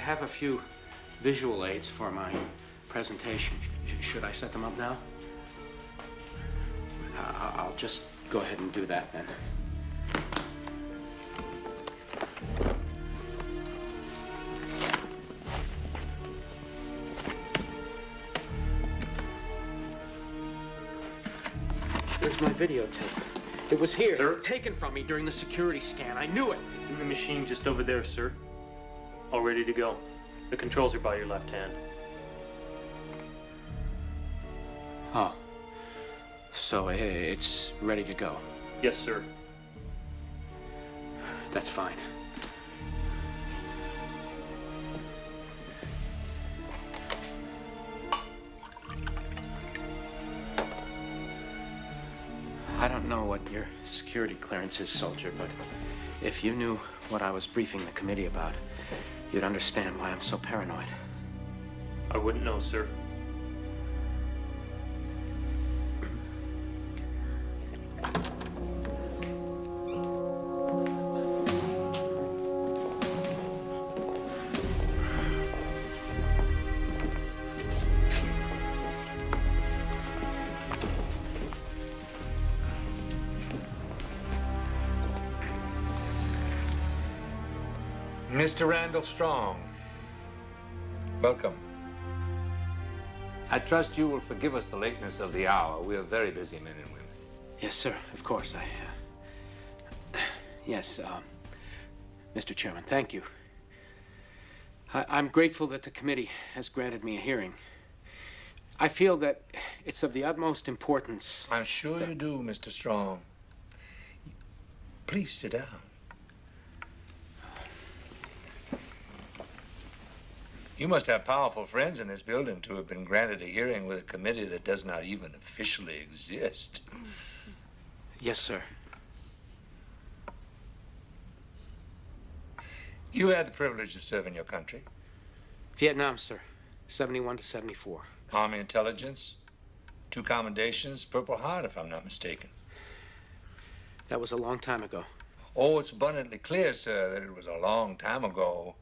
have a few visual aids for my presentation. Should I set them up now? I'll just go ahead and do that then. There's my videotape. It was here. Sir? Taken from me during the security scan. I knew it. It's in the machine just over there, sir. All ready to go. The controls are by your left hand. Oh. So it's ready to go. Yes, sir. That's fine. I don't know what your security clearance is, soldier, but if you knew what I was briefing the committee about, you'd understand why I'm so paranoid. I wouldn't know, sir. Mr. Randall Strong, welcome. I trust you will forgive us the lateness of the hour. We are very busy men and women. Yes, sir, of course. Yes, Mr. Chairman, thank you. I'm grateful that the committee has granted me a hearing. I feel that it's of the utmost importance. I'm sure you do, Mr. Strong. Please sit down. You must have powerful friends in this building to have been granted a hearing with a committee that does not even officially exist. Yes, sir. You had the privilege of serving your country. Vietnam, sir. 71 to 74. Army intelligence, 2 commendations, Purple Heart, if I'm not mistaken. That was a long time ago. Oh, it's abundantly clear, sir, that it was a long time ago.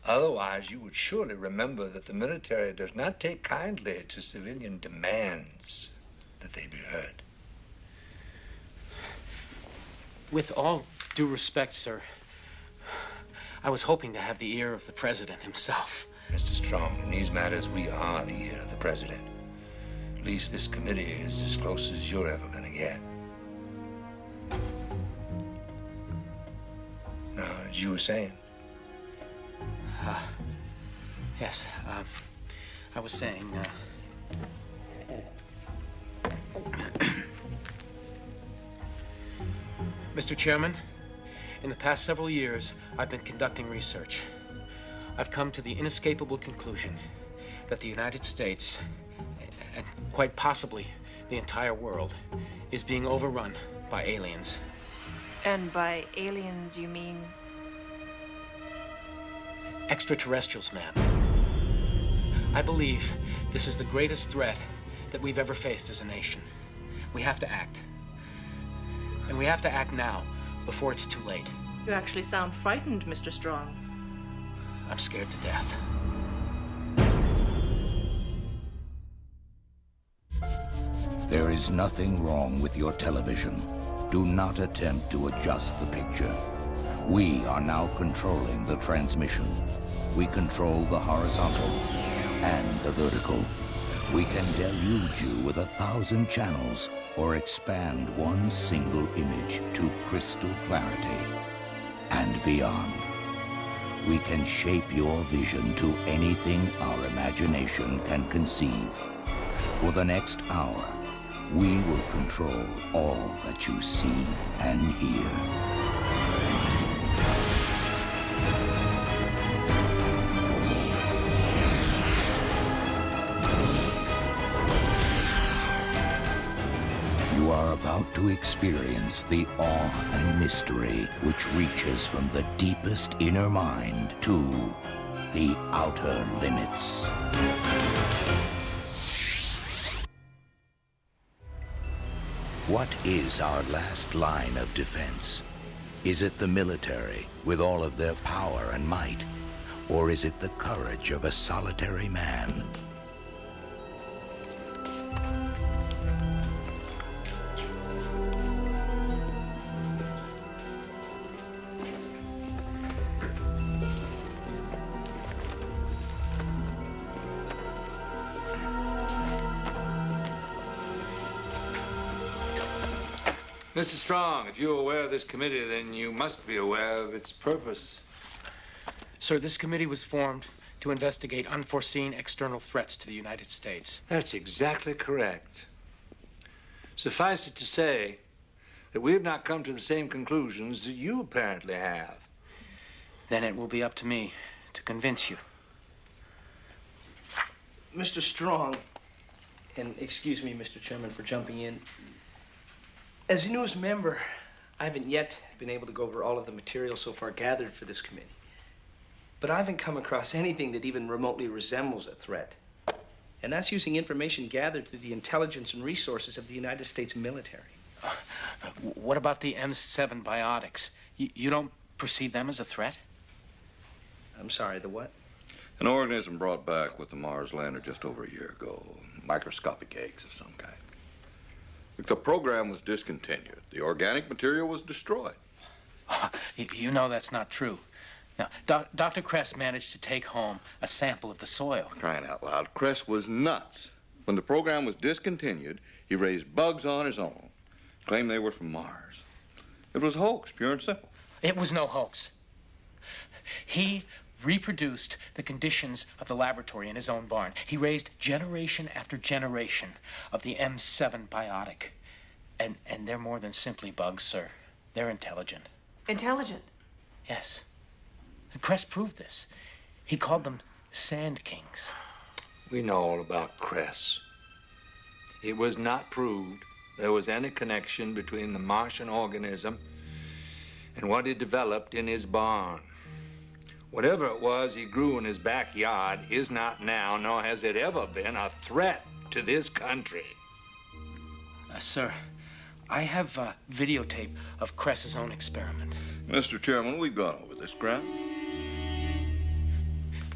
Otherwise, you would surely remember that the military does not take kindly to civilian demands that they be heard. With all due respect, sir, I was hoping to have the ear of the president himself. Mr. Strong, in these matters, we are the ear of the president. At least this committee is as close as you're ever going to get. Now, as you were saying. Yes, I was saying, Mr. Chairman, in the past several years, I've been conducting research. I've come to the inescapable conclusion that the United States, and quite possibly the entire world, is being overrun by aliens. And by aliens, you mean? Extraterrestrials, ma'am. I believe this is the greatest threat that we've ever faced as a nation. We have to act. And we have to act now, before it's too late. You actually sound frightened, Mr. Strong. I'm scared to death. There is nothing wrong with your television. Do not attempt to adjust the picture. We are now controlling the transmission. We control the horizontal and the vertical. We can deluge you with 1,000 channels or expand one single image to crystal clarity and beyond. We can shape your vision to anything our imagination can conceive. For the next hour, we will control all that you see and hear. You are about to experience the awe and mystery which reaches from the deepest inner mind to the outer limits. What is our last line of defense? Is it the military with all of their power and might? Or is it the courage of a solitary man? Mr. Strong, if you're aware of this committee, then you must be aware of its purpose. Sir, this committee was formed to investigate unforeseen external threats to the United States. That's exactly correct. Suffice it to say that we have not come to the same conclusions that you apparently have. Then it will be up to me to convince you. Mr. Strong, and excuse me, Mr. Chairman, for jumping in. As the newest member, I haven't yet been able to go over all of the material so far gathered for this committee. But I haven't come across anything that even remotely resembles a threat. And that's using information gathered through the intelligence and resources of the United States military. What about the M7 biotics? You don't perceive them as a threat? I'm sorry, the what? An organism brought back with the Mars lander just over a year ago. Microscopic eggs of some kind. If the program was discontinued, the organic material was destroyed. You know that's not true. Now, Dr. Kress managed to take home a sample of the soil. Crying out loud, Kress was nuts. When the program was discontinued, he raised bugs on his own, claimed they were from Mars. It was a hoax, pure and simple. It was no hoax. He reproduced the conditions of the laboratory in his own barn. He raised generation after generation of the M7 biotic. And they're more than simply bugs, sir. They're intelligent. Intelligent? Yes. Kress proved this. He called them Sand Kings. We know all about Kress. It was not proved there was any connection between the Martian organism and what he developed in his barn. Whatever it was he grew in his backyard is not now, nor has it ever been, a threat to this country. Sir, I have a videotape of Kress's own experiment. Mr. Chairman, we've gone over this ground.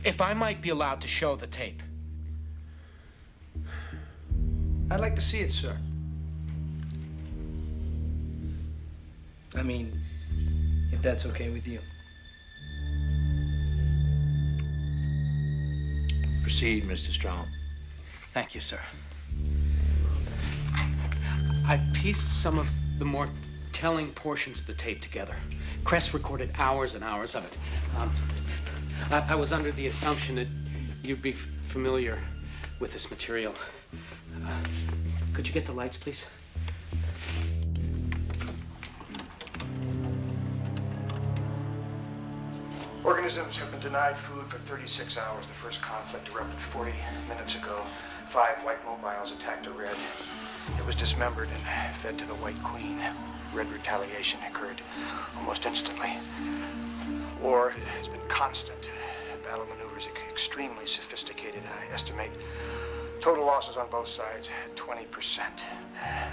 If I might be allowed to show the tape. I'd like to see it, sir. I mean, if that's okay with you. Proceed, Mr. Strong. Thank you, sir. I've pieced some of the more telling portions of the tape together. Kress recorded hours and hours of it. I was under the assumption that you'd be familiar with this material. Could you get the lights, please? Organisms have been denied food for 36 hours. The first conflict erupted 40 minutes ago. 5 white mobiles attacked a red. It was dismembered and fed to the White Queen. Red retaliation occurred almost instantly. War has been constant. Battle maneuvers extremely sophisticated. I estimate total losses on both sides at 20%.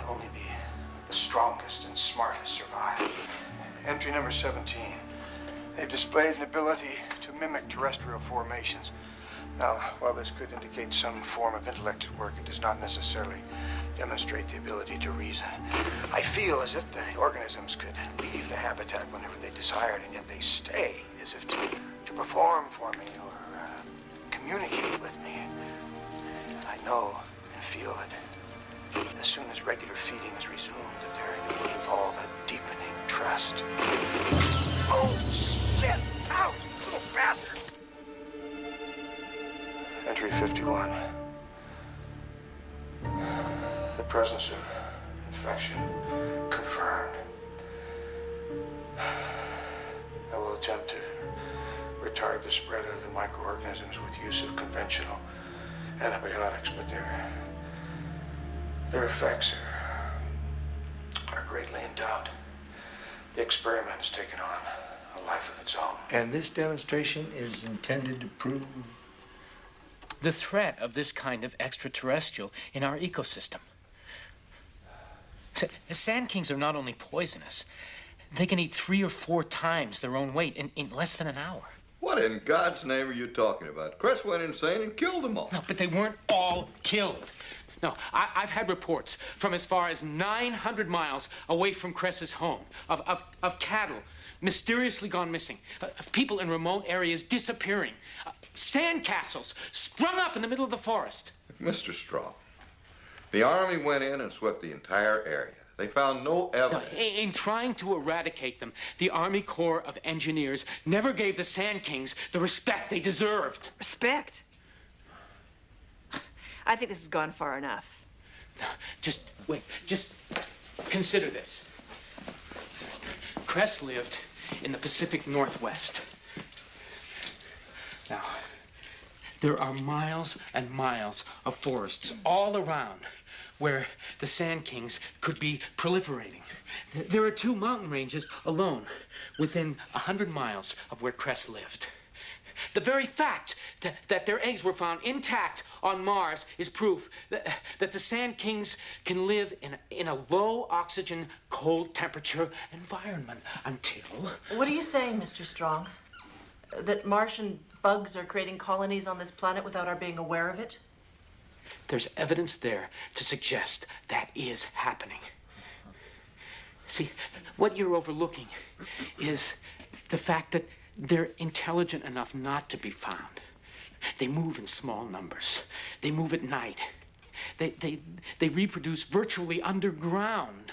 Only the strongest and smartest survive. Entry number 17. They've displayed an ability to mimic terrestrial formations. Now, while this could indicate some form of intellect at work, it does not necessarily demonstrate the ability to reason. I feel as if the organisms could leave the habitat whenever they desired, and yet they stay as if to perform for me or communicate with me. And I know and feel that as soon as regular feeding is resumed, that there will evolve a deepening trust. Oh, shit! Out, you little bastard! Entry 51. The presence of infection confirmed. I will attempt to retard the spread of the microorganisms with use of conventional antibiotics, but their effects are greatly in doubt. The experiment has taken on a life of its own. And this demonstration is intended to prove the threat of this kind of extraterrestrial in our ecosystem. Sand Kings are not only poisonous, they can eat 3 or 4 times their own weight in less than an hour. What in God's name are you talking about? Cress went insane and killed them all. No, but they weren't all killed. No, I've had reports from as far as 900 miles away from Cress's home of cattle mysteriously gone missing, of people in remote areas disappearing, sandcastles sprung up in the middle of the forest. Mr. Strong, the Army went in and swept the entire area. They found no evidence. No, in trying to eradicate them, the Army Corps of Engineers never gave the Sand Kings the respect they deserved. Respect? I think this has gone far enough. Just wait, just consider this. Cress lived in the Pacific Northwest. Now, there are miles and miles of forests all around where the Sand Kings could be proliferating. There are 2 mountain ranges alone within 100 miles of where Cress lived. The very fact that their eggs were found intact on Mars is proof that the Sand Kings can live in a low oxygen, cold temperature environment until... What are you saying, Mr. Strong? That Martian bugs are creating colonies on this planet without our being aware of it? There's evidence there to suggest that is happening. See, what you're overlooking is the fact that they're intelligent enough not to be found. They move in small numbers. They move at night. They reproduce virtually underground.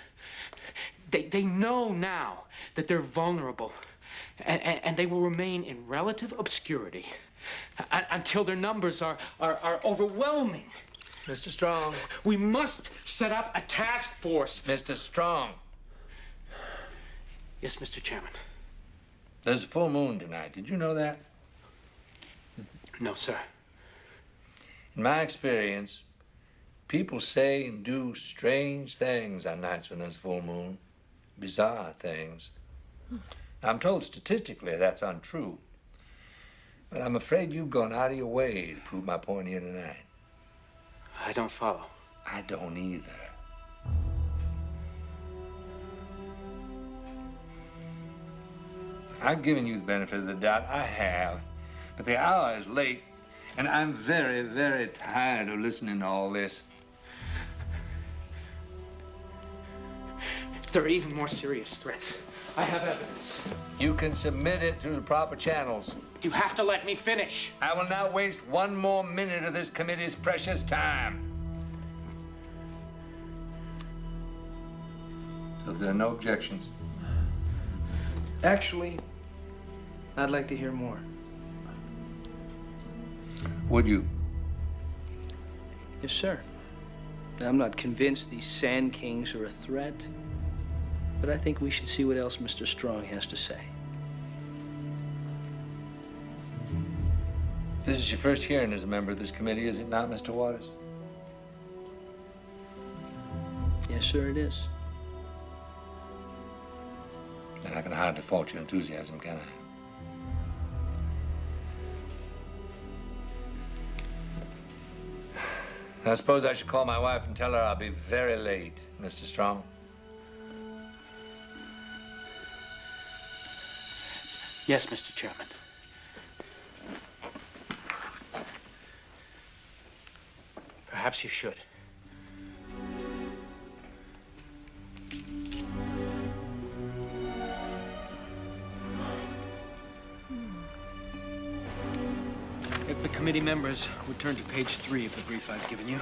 They know now that they're vulnerable, and they will remain in relative obscurity until their numbers are overwhelming. Mr. Strong. We must set up a task force. Mr. Strong. Yes, Mr. Chairman. There's a full moon tonight. Did you know that? No, sir. In my experience, people say and do strange things on nights when there's a full moon. Bizarre things. I'm told statistically that's untrue. But I'm afraid you've gone out of your way to prove my point here tonight. I don't follow. I don't either. I've given you the benefit of the doubt. I have. But the hour is late, and I'm very, very tired of listening to all this. There are even more serious threats. I have evidence. You can submit it through the proper channels. You have to let me finish. I will not waste one more minute of this committee's precious time. So if there are no objections. Actually, I'd like to hear more. Would you? Yes, sir. I'm not convinced these Sand Kings are a threat, but I think we should see what else Mr. Strong has to say. This is your first hearing as a member of this committee, is it not, Mr. Waters? Yes, sir, it is. Then I can hardly fault your enthusiasm, can I? I suppose I should call my wife and tell her I'll be very late, Mr. Strong. Yes, Mr. Chairman. Perhaps you should. If the committee members would turn to page 3 of the brief I've given you.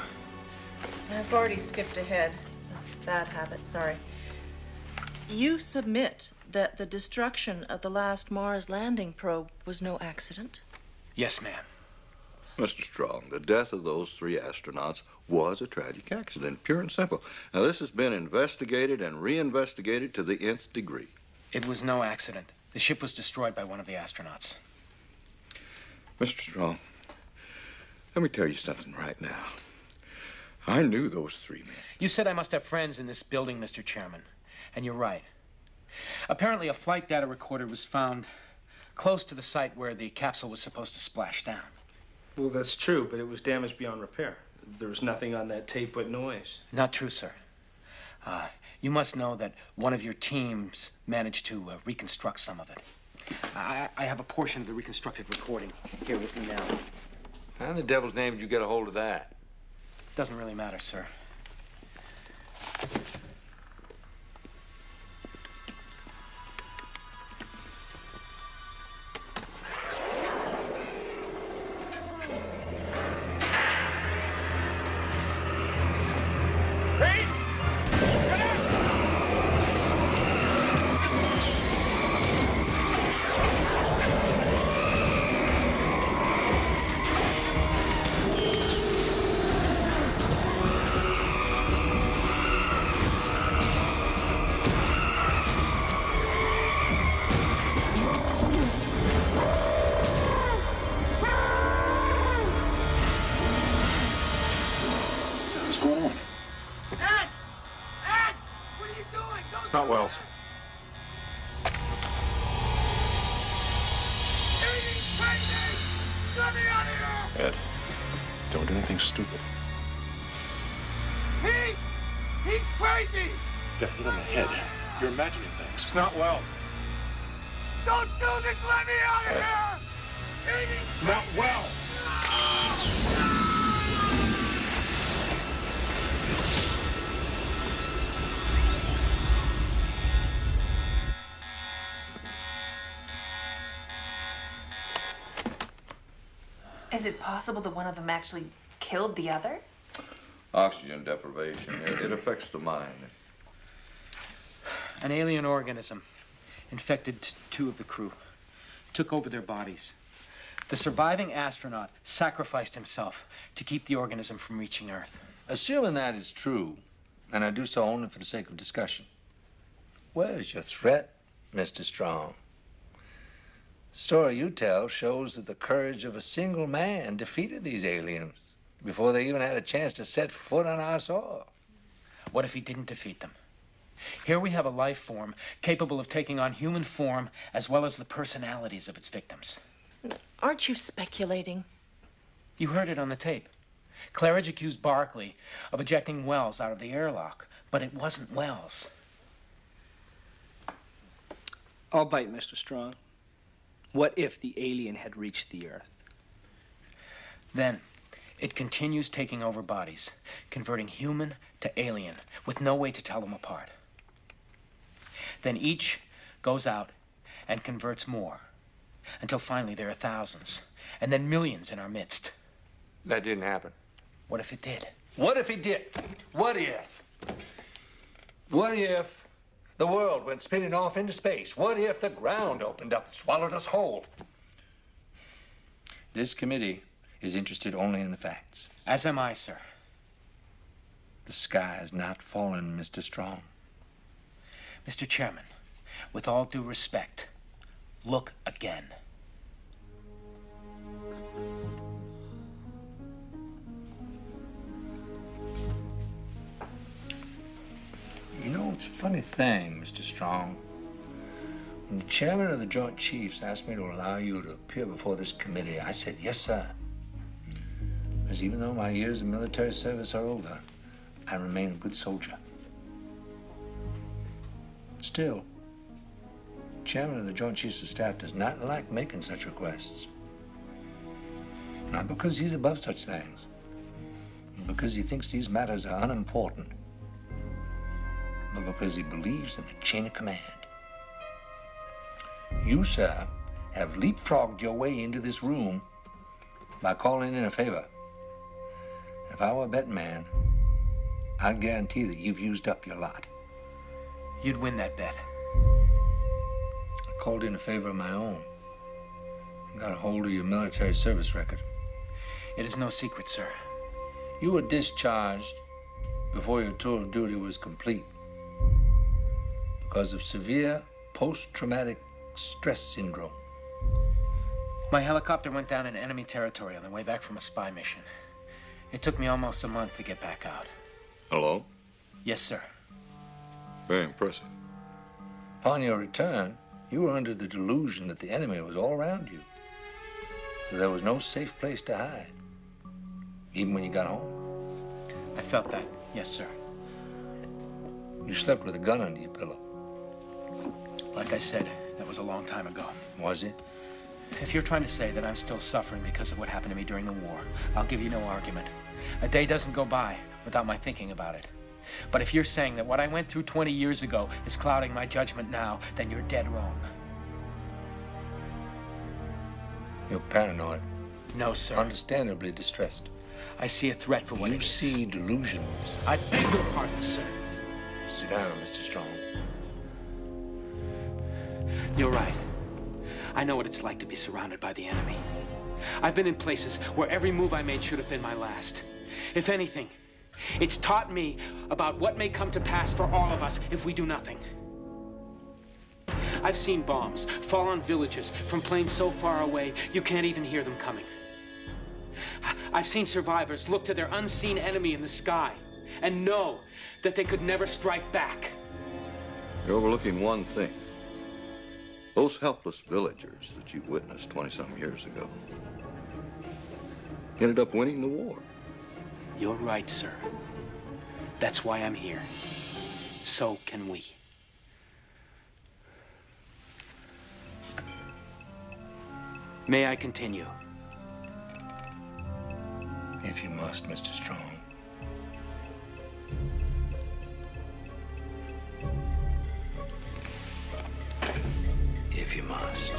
I've already skipped ahead. It's a bad habit, sorry. You submit that the destruction of the last Mars landing probe was no accident? Yes, ma'am. Mr. Strong, the death of those 3 astronauts was a tragic accident, pure and simple. Now, this has been investigated and reinvestigated to the nth degree. It was no accident. The ship was destroyed by one of the astronauts. Mr. Strong, let me tell you something right now. I knew those 3 men. You said I must have friends in this building, Mr. Chairman. And you're right. Apparently, a flight data recorder was found close to the site where the capsule was supposed to splash down. Well, that's true, but it was damaged beyond repair. There was nothing on that tape but noise. Not true, sir. You must know that one of your teams managed to reconstruct some of it. I have a portion of the reconstructed recording here with me now. How in the devil's name did you get a hold of that? Doesn't really matter, sir. Not Wells. Ed, don't do anything stupid. Pete! He's crazy! You got hit on the head. You're imagining things. It's not Wells. Don't do this! Let me out of here! Pete, he's Not Wells. Is it possible that one of them actually killed the other? Oxygen deprivation, it affects the mind. An alien organism infected two of the crew, took over their bodies. The surviving astronaut sacrificed himself to keep the organism from reaching Earth. Assuming that is true, and I do so only for the sake of discussion, where is your threat, Mr. Strong? The story you tell shows that the courage of a single man defeated these aliens before they even had a chance to set foot on our soil. What if he didn't defeat them? Here we have a life form capable of taking on human form as well as the personalities of its victims. Aren't you speculating? You heard it on the tape. Claridge accused Barkley of ejecting Wells out of the airlock, but it wasn't Wells. I'll bite, Mr. Strong. What if the alien had reached the Earth? Then, it continues taking over bodies, converting human to alien, with no way to tell them apart. Then each goes out and converts more, until finally there are thousands, and then millions in our midst. That didn't happen. What if it did? What if it did? What if? What if the world went spinning off into space? What if the ground opened up and swallowed us whole? This committee is interested only in the facts. As am I, sir. The sky has not fallen, Mr. Strong. Mr. Chairman, with all due respect, look again. You know, it's a funny thing, Mr. Strong. When the chairman of the Joint Chiefs asked me to allow you to appear before this committee, I said, yes, sir. Because even though my years of military service are over, I remain a good soldier. Still, the chairman of the Joint Chiefs of Staff does not like making such requests. Not because he's above such things, but because he thinks these matters are unimportant, but because he believes in the chain of command. You, sir, have leapfrogged your way into this room by calling in a favor. If I were a betting man, I'd guarantee that you've used up your lot. You'd win that bet. I called in a favor of my own. Got a hold of your military service record. It is no secret, sir. You were discharged before your tour of duty was complete because of severe post-traumatic stress syndrome. My helicopter went down in enemy territory on the way back from a spy mission. It took me almost a month to get back out. Hello? Yes, sir. Very impressive. Upon your return, you were under the delusion that the enemy was all around you. So there was no safe place to hide, even when you got home. I felt that, yes, sir. You slept with a gun under your pillow. Like I said, That was a long time ago. Was it? If you're trying to say that I'm still suffering because of what happened to me during the war, I'll give you no argument. A day doesn't go by without my thinking about it. But if you're saying that what I went through 20 years ago is clouding my judgment now, then you're dead wrong. You're paranoid. No, sir. Understandably distressed. I see a threat for what it is. You see delusions. I beg your pardon, sir. Sit down, Mr. Strong. You're right. I know what it's like to be surrounded by the enemy. I've been in places where every move I made should have been my last. If anything, it's taught me about what may come to pass for all of us if we do nothing. I've seen bombs fall on villages from planes so far away you can't even hear them coming. I've seen survivors look to their unseen enemy in the sky and know that they could never strike back. You're overlooking one thing. Those helpless villagers that you witnessed 20-some years ago ended up winning the war. You're right, sir. That's why I'm here. So can we. May I continue? If you must, Mr. Strong. If you must.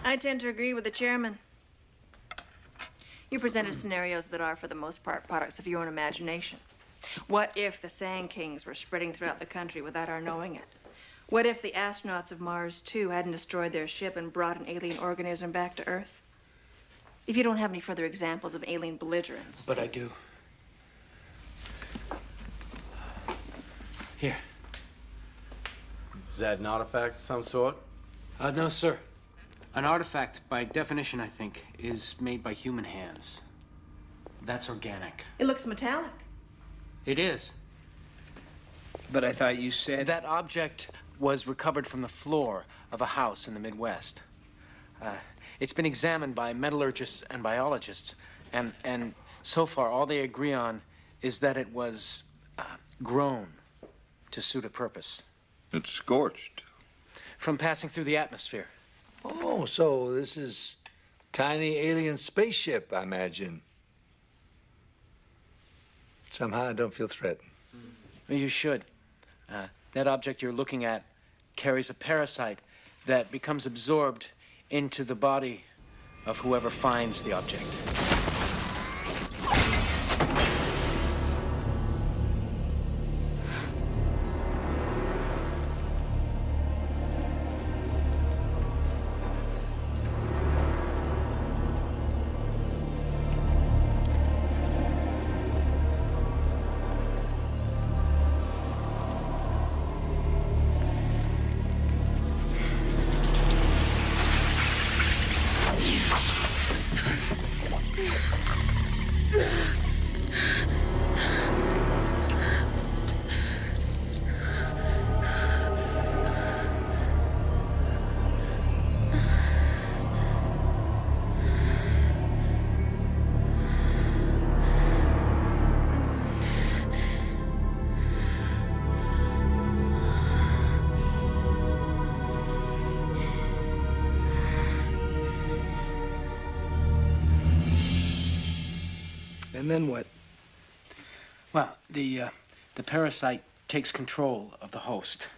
I tend to agree with the chairman. You presented scenarios that are, for the most part, products of your own imagination. What if the Sand Kings were spreading throughout the country without our knowing it? What if the astronauts of Mars 2 hadn't destroyed their ship and brought an alien organism back to Earth? If you don't have any further examples of alien belligerents. But I do. Here. Is that an artifact of some sort? No, sir. An artifact, by definition, I think, is made by human hands. That's organic. It looks metallic. It is. But I thought you said... That object was recovered from the floor of a house in the Midwest. It's been examined by metallurgists and biologists, and so far all they agree on is that it was grown to suit a purpose. It's scorched. From passing through the atmosphere. Oh, so this is tiny alien spaceship, I imagine. Somehow I don't feel threatened. You should. That object you're looking at carries a parasite that becomes absorbed into the body of whoever finds the object. And then what? Well, the parasite takes control of the host,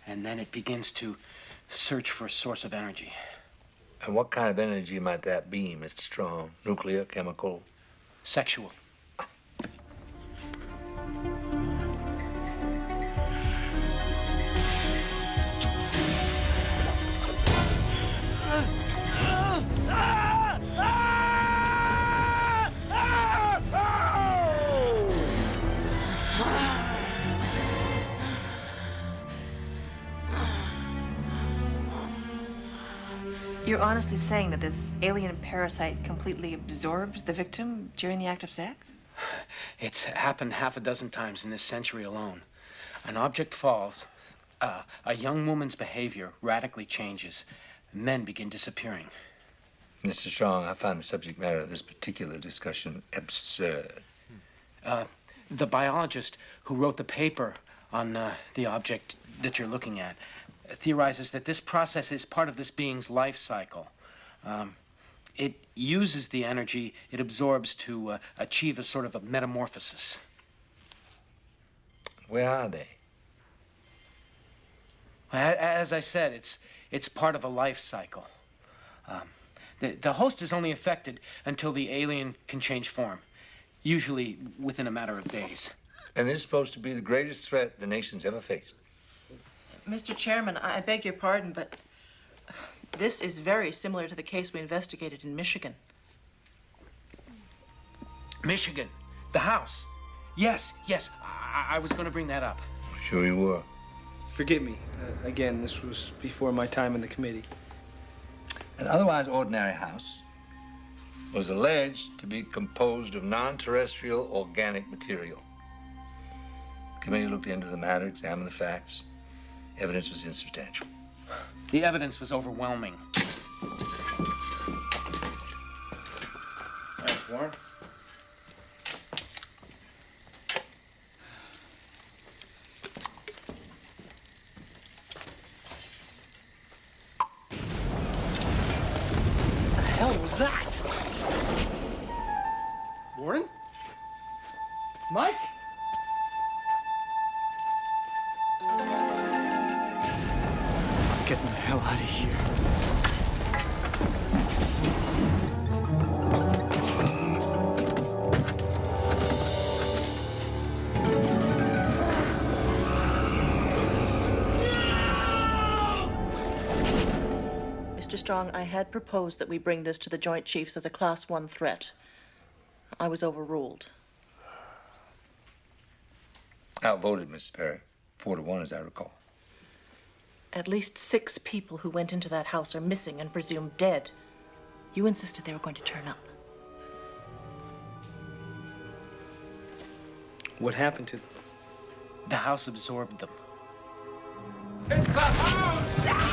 and then it begins to search for a source of energy. And what kind of energy might that be, Mr. Strong? Nuclear, chemical? Sexual. You're honestly saying that this alien parasite completely absorbs the victim during the act of sex? It's happened half a dozen times in this century alone. An object falls, a young woman's behavior radically changes, men begin disappearing. Mr. Strong, I find the subject matter of this particular discussion absurd. The biologist who wrote the paper on the object that you're looking at theorizes that this process is part of this being's life cycle. It uses the energy it absorbs to achieve a sort of a metamorphosis. Where are they? As I said, it's part of a life cycle. The host is only affected until the alien can change form, usually within a matter of days. And this is supposed to be the greatest threat the nation's ever faced. Mr. Chairman, I beg your pardon, but this is very similar to the case we investigated in Michigan. Michigan, the house. Yes, I was going to bring that up. Sure you were. Forgive me. Again, this was before my time in the committee. An otherwise ordinary house was alleged to be composed of non-terrestrial organic material. The committee looked into the matter, examined the facts. Evidence was insubstantial. The evidence was overwhelming. Thanks, Warren. What the hell was that? Warren? Mike? Getting the hell out of here. Mr. Strong, I had proposed that we bring this to the Joint Chiefs as a Class 1 threat. I was overruled. Outvoted, Mrs. Perry. 4-1, as I recall. At least 6 people who went into that house are missing and presumed dead. You insisted they were going to turn up. What happened to them? The house absorbed them. It's the house!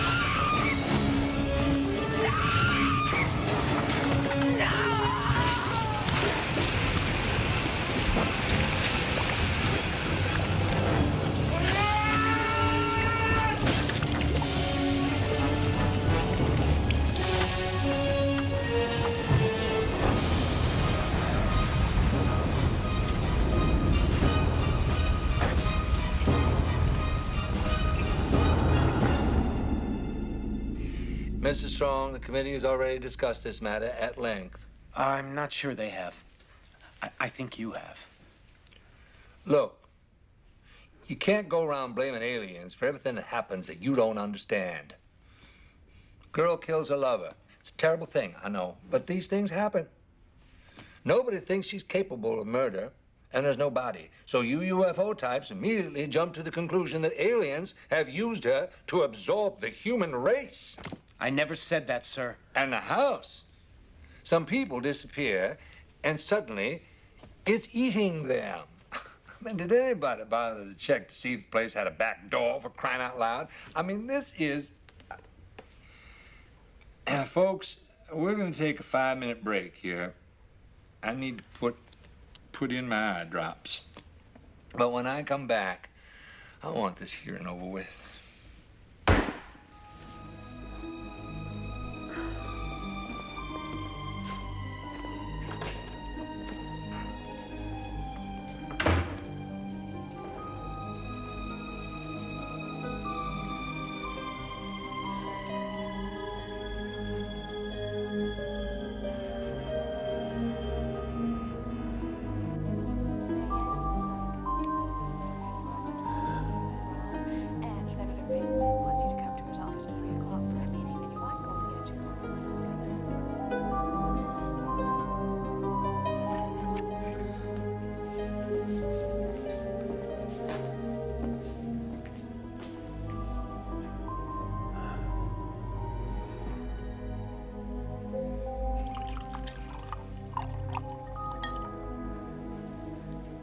Mr. Strong, the committee has already discussed this matter at length. I'm not sure they have. I think you have. Look, you can't go around blaming aliens for everything that happens that you don't understand. Girl kills her lover. It's a terrible thing, I know, but these things happen. Nobody thinks she's capable of murder, and there's no body. So you UFO types immediately jump to the conclusion that aliens have used her to absorb the human race. I never said that, sir. And the house. Some people disappear, and suddenly it's eating them. I mean, did anybody bother to check to see if the place had a back door, for crying out loud? I mean, this is... Folks, we're going to take a 5-minute break here. I need to put in my eye drops. But when I come back, I want this hearing over with.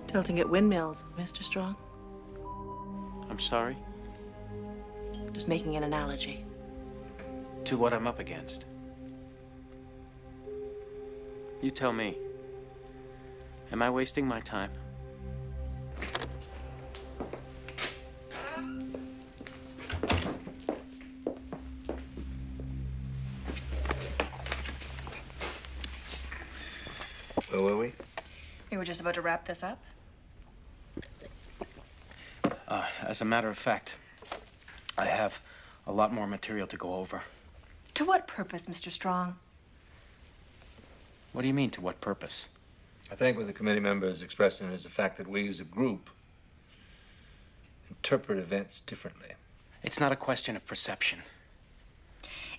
Tilting at windmills, Mr. Strong. I'm sorry? Just making an analogy. To what I'm up against. You tell me. Am I wasting my time? Where were we? We were just about to wrap this up. As a matter of fact, I have a lot more material to go over. To what purpose, Mr. Strong? What do you mean, to what purpose? I think what the committee member is expressing is the fact that we as a group interpret events differently. It's not a question of perception.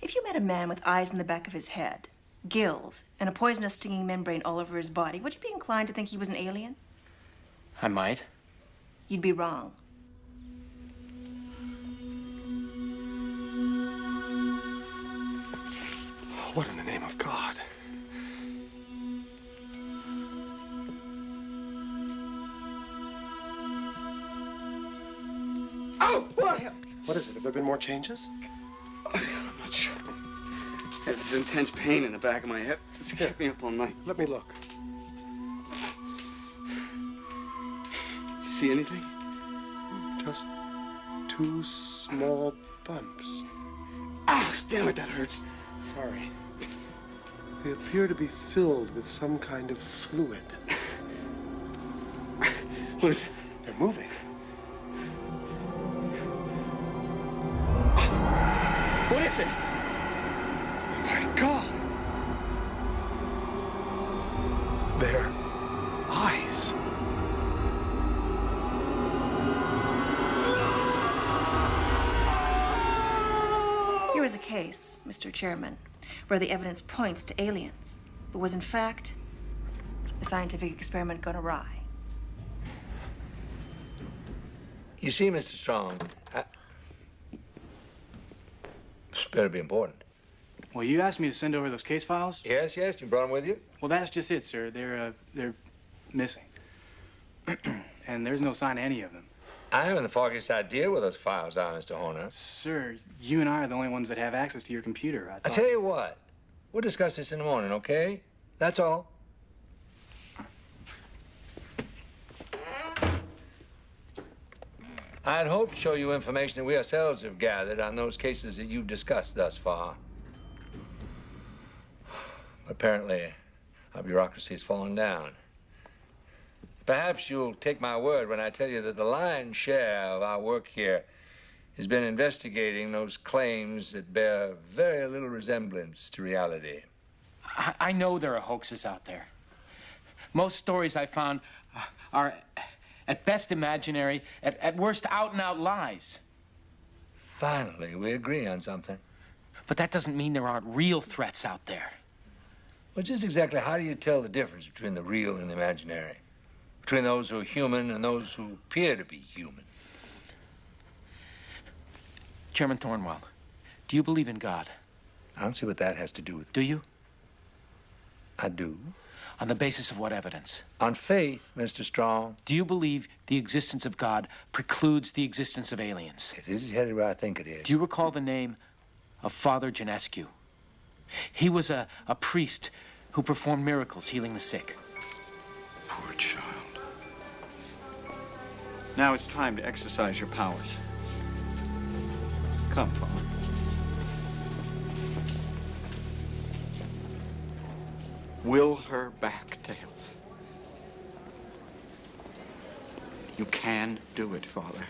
If you met a man with eyes in the back of his head, gills, and a poisonous stinging membrane all over his body, would you be inclined to think he was an alien? I might. You'd be wrong. What in the name of God? Oh, what? What is it? Have there been more changes? I'm not sure. I have this intense pain in the back of my head. It's kept me up all night. Let me look. Did you see anything? Just 2 small bumps. Ah, damn it, that hurts. Sorry. They appear to be filled with some kind of fluid. What is it? They're moving. What is it? Oh my God. Their eyes. Here is a case, Mr. Chairman, where the evidence points to aliens, but was in fact a scientific experiment gone awry. You see, Mr. Strong, this better be important. Well, you asked me to send over those case files? Yes, yes. You brought them with you? Well, that's just it, sir. They're missing. And there's no sign of any of them. I haven't the foggiest idea where those files are, Mr. Horner. Sir, you and I are the only ones that have access to your computer. I tell you what, we'll discuss this in the morning, okay? That's all. I'd hoped to show you information that we ourselves have gathered on those cases that you've discussed thus far. Apparently, our bureaucracy has fallen down. Perhaps you'll take my word when I tell you that the lion's share of our work here has been investigating those claims that bear very little resemblance to reality. I know there are hoaxes out there. Most stories I found are, at best, imaginary, at worst, out-and-out lies. Finally, we agree on something. But that doesn't mean there aren't real threats out there. Well, just exactly how do you tell the difference between the real and the imaginary? Between those who are human and those who appear to be human? Chairman Thornwell, do you believe in God? I don't see what that has to do with... Do you? I do. On the basis of what evidence? On faith, Mr. Strong. Do you believe the existence of God precludes the existence of aliens? This is headed where I think it is. Do you recall the name of Father Janescu? He was a priest who performed miracles healing the sick. Poor child. Now it's time to exercise your powers. Come, Father. Will her back to health. You can do it, Father.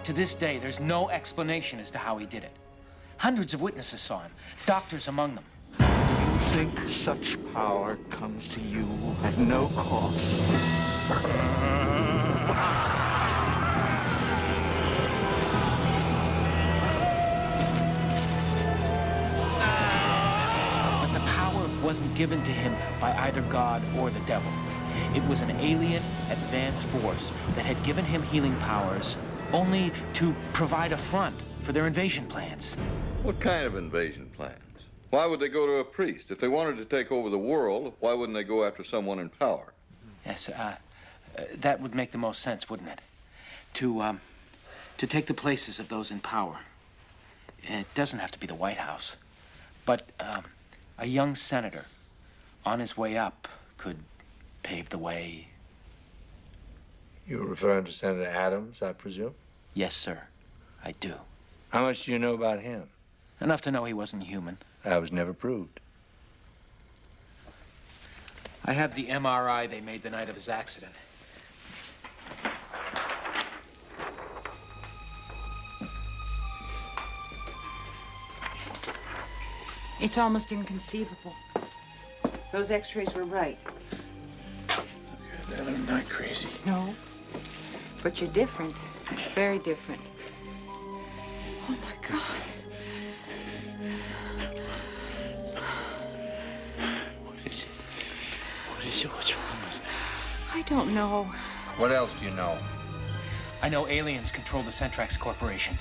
To this day, there's no explanation as to how he did it. Hundreds of witnesses saw him, doctors among them. You think such power comes to you at no cost? But the power wasn't given to him by either God or the devil. It was an alien advanced force that had given him healing powers only to provide a front for their invasion plans. What kind of invasion plans? Why would they go to a priest? If they wanted to take over the world, why wouldn't they go after someone in power? Yes, that would make the most sense, wouldn't it? To take the places of those in power. It doesn't have to be the White House, but a young senator on his way up could pave the way. You're referring to Senator Adams, I presume? Yes, sir, I do. How much do you know about him? Enough to know he wasn't human. That was never proved. I have the MRI they made the night of his accident. It's almost inconceivable. Those x-rays were right. Then I'm not crazy. No. But you're different. Very different. Oh, my God. What is it? What is it? What's wrong with me? I don't know. What else do you know? I know aliens control the Centrax Corporation.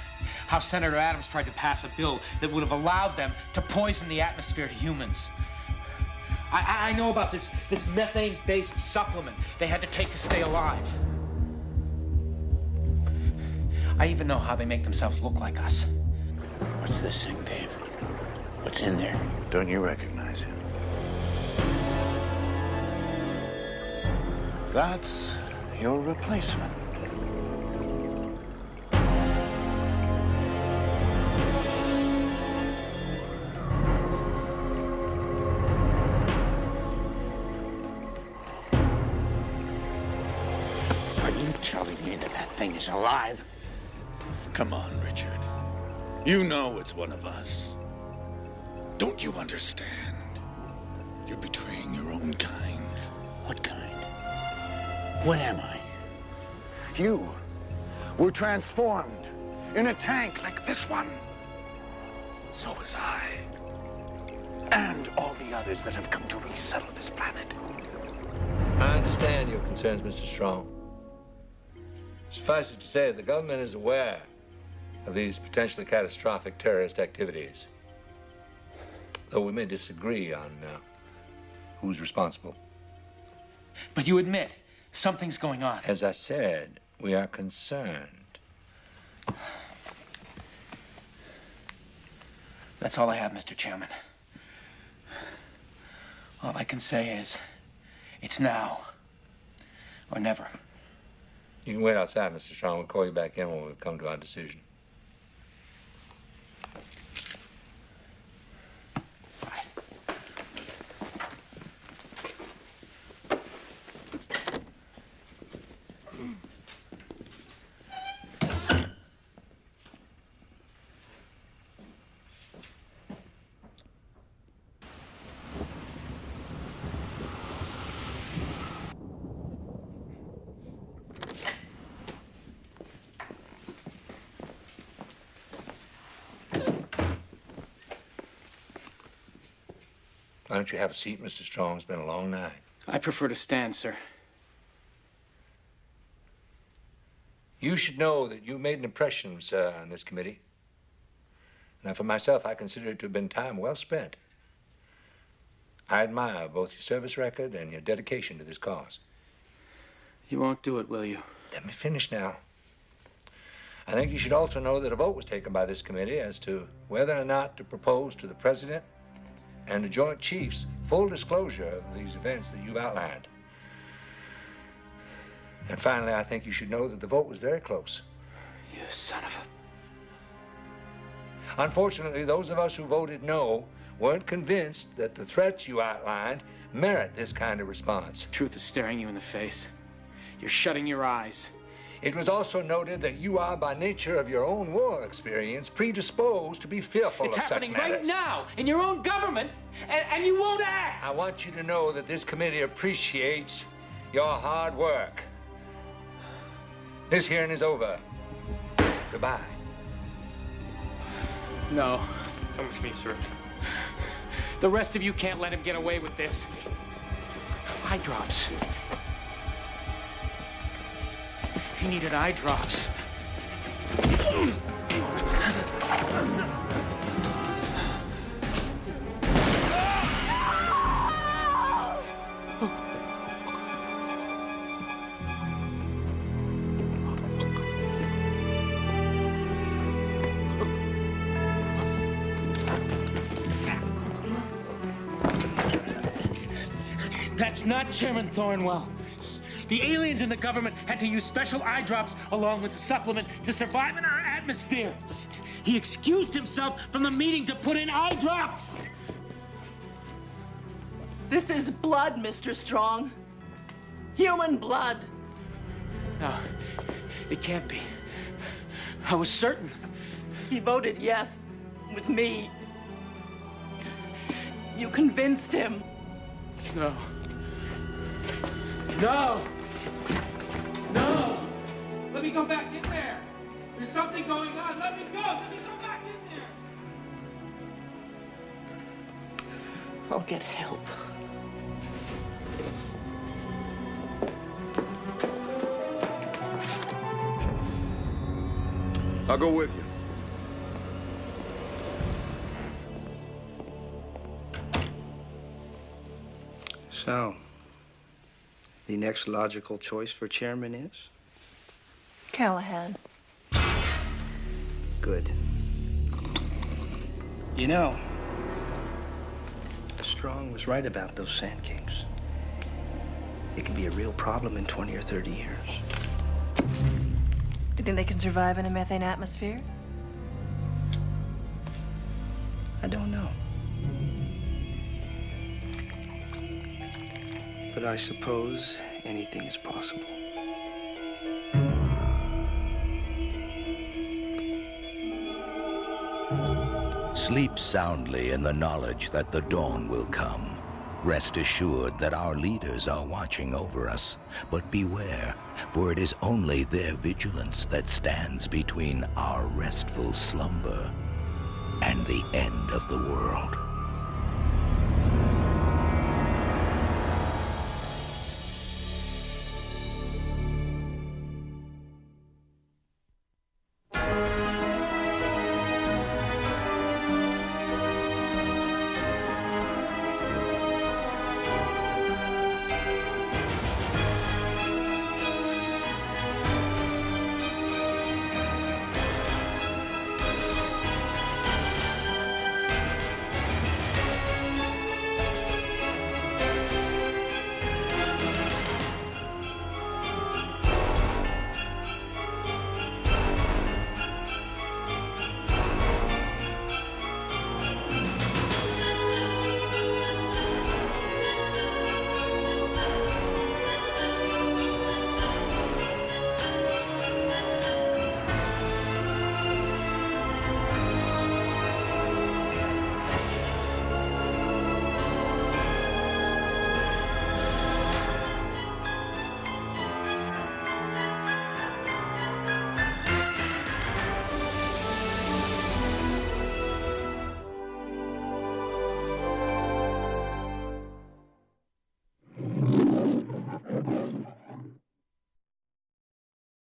How Senator Adams tried to pass a bill that would have allowed them to poison the atmosphere to humans. I know about this methane-based supplement they had to take to stay alive. I even know how they make themselves look like us. What's this thing, Dave? What's in there? Don't you recognize him? That's your replacement. Telling me that thing is alive? Come on, Richard. You know it's one of us. Don't you understand? You're betraying your own kind. What kind? What am I? You were transformed in a tank like this one. So was I. And all the others that have come to resettle this planet. I understand your concerns, Mr. Strong. Suffice it to say, the government is aware of these potentially catastrophic terrorist activities. Though we may disagree on who's responsible. But you admit something's going on. As I said, we are concerned. That's all I have, Mr. Chairman. All I can say is, it's now or never. You can wait outside, Mr. Strong. We'll call you back in when we've come to our decision. Why don't you have a seat, Mr. Strong? It's been a long night. I prefer to stand, sir. You should know that you made an impression, sir, on this committee. Now, for myself, I consider it to have been time well spent. I admire both your service record and your dedication to this cause. You won't do it, will you? Let me finish now. I think you should also know that a vote was taken by this committee as to whether or not to propose to the President and the Joint Chiefs full disclosure of these events that you've outlined. And finally, I think you should know that the vote was very close. You son of a... Unfortunately, those of us who voted no weren't convinced that the threats you outlined merit this kind of response. Truth is staring you in the face. You're shutting your eyes. It was also noted that you are, by nature of your own war experience, predisposed to be fearful of such matters. It's happening right now in your own government, and you won't act. I want you to know that this committee appreciates your hard work. This hearing is over. Goodbye. No. Come with me, sir. The rest of you can't let him get away with this. Eye drops. He needed eye drops. That's not Chairman Thornwell. The aliens in the government had to use special eye drops along with the supplement to survive in our atmosphere. He excused himself from the meeting to put in eye drops. This is blood, Mr. Strong. Human blood. No, it can't be. I was certain. He voted yes with me. You convinced him. No. No! No! Let me go back in there. There's something going on. Let me go. Let me go back in there. I'll get help. I'll go with you. So, the next logical choice for chairman is? Callahan. Good. You know, Strong was right about those Sand Kings. It could be a real problem in 20 or 30 years. You think they can survive in a methane atmosphere? I don't know. But I suppose anything is possible. Sleep soundly in the knowledge that the dawn will come. Rest assured that our leaders are watching over us. But beware, for it is only their vigilance that stands between our restful slumber and the end of the world.